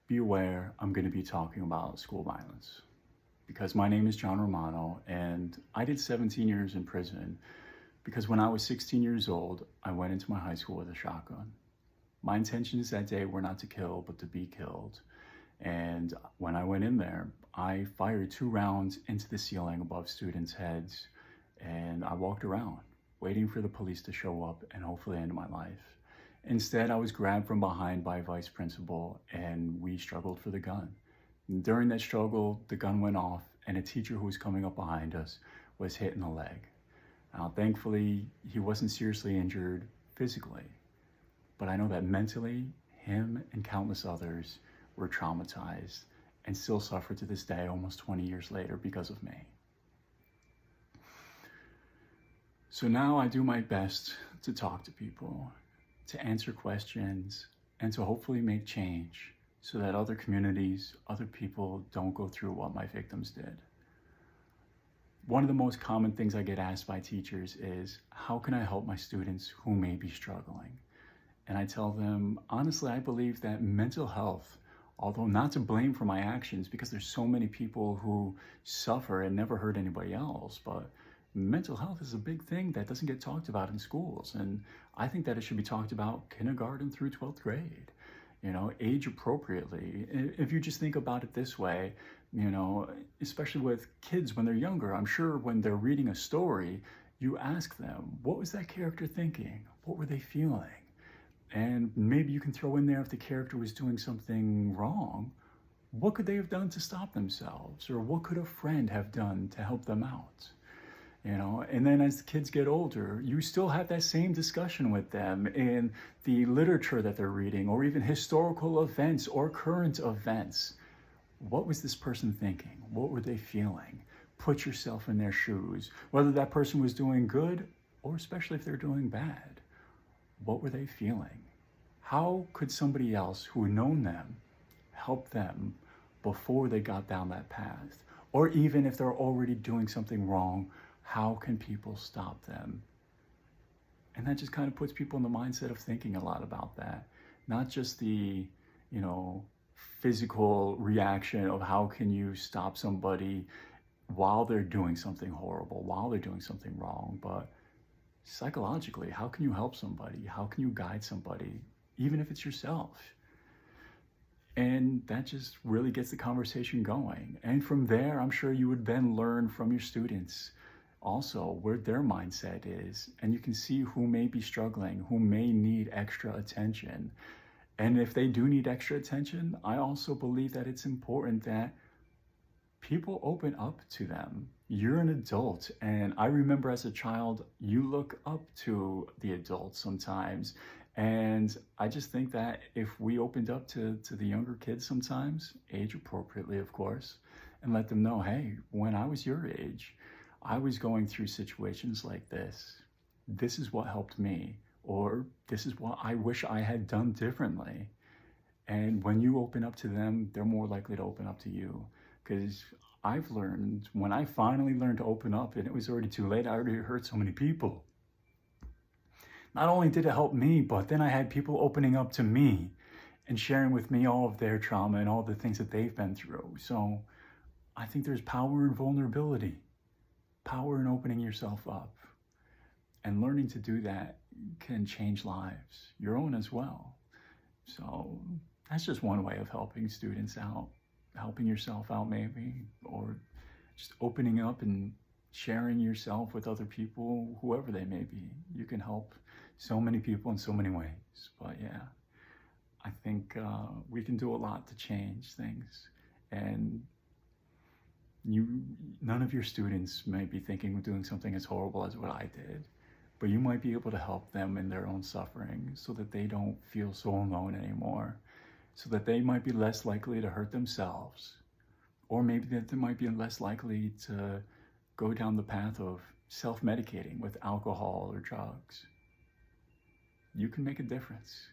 Be aware, I'm going to be talking about school violence because my name is Jon Romano and I did 17 years in prison because when I was 16 years old, I went into my high school with a shotgun. My intentions that day were not to kill, but to be killed. And when I went in there, I fired 2 rounds into the ceiling above students' heads and I walked around waiting for the police to show up and hopefully end my life. Instead, I was grabbed from behind by a vice principal and we struggled for the gun. And during that struggle, the gun went off and a teacher who was coming up behind us was hit in the leg. Now, thankfully, he wasn't seriously injured physically, but I know that mentally, him and countless others were traumatized and still suffer to this day, almost 20 years later, because of me. So now I do my best to talk to people, to answer questions, and to hopefully make change so that other communities, other people don't go through what my victims did. One of the most common things I get asked by teachers is, how can I help my students who may be struggling? And I tell them, honestly, I believe that mental health, although not to blame for my actions because there's so many people who suffer and never hurt anybody else, but mental health is a big thing that doesn't get talked about in schools. And I think that it should be talked about kindergarten through 12th grade, age appropriately. If you just think about it this way, especially with kids when they're younger, I'm sure when they're reading a story, you ask them, what was that character thinking? What were they feeling? And maybe you can throw in there if the character was doing something wrong, what could they have done to stop themselves? Or what could a friend have done to help them out? And then as the kids get older, you still have that same discussion with them in the literature that they're reading, or even historical events or current events. What was this person thinking? What were they feeling? Put yourself in their shoes, whether that person was doing good or especially if they're doing bad. What were they feeling? How could somebody else who had known them help them before they got down that path? Or even if they're already doing something wrong, how can people stop them? And that just kind of puts people in the mindset of thinking a lot about that. Not just the, physical reaction of how can you stop somebody while they're doing something horrible, while they're doing something wrong, but psychologically, how can you help somebody? How can you guide somebody, even if it's yourself? And that just really gets the conversation going. And from there, I'm sure you would then learn from your students also where their mindset is. And you can see who may be struggling, who may need extra attention. And if they do need extra attention, I also believe that it's important that people open up to them. You're an adult, and I remember as a child, you look up to the adults sometimes. And I just think that if we opened up to the younger kids sometimes, age appropriately, of course, and let them know, hey, when I was your age, I was going through situations like this. This is what helped me, or this is what I wish I had done differently. And when you open up to them, they're more likely to open up to you. Because I've learned, when I finally learned to open up and it was already too late, I already hurt so many people. Not only did it help me, but then I had people opening up to me and sharing with me all of their trauma and all the things that they've been through. So I think there's power in vulnerability, power in opening yourself up. And learning to do that can change lives, your own as well. So that's just one way of helping students out, helping yourself out maybe, or just opening up and sharing yourself with other people, whoever they may be. You can help so many people in so many ways. But yeah, I think we can do a lot to change things. And none of your students may be thinking of doing something as horrible as what I did, but you might be able to help them in their own suffering so that they don't feel so alone anymore, so that they might be less likely to hurt themselves, or maybe that they might be less likely to go down the path of self-medicating with alcohol or drugs. You can make a difference.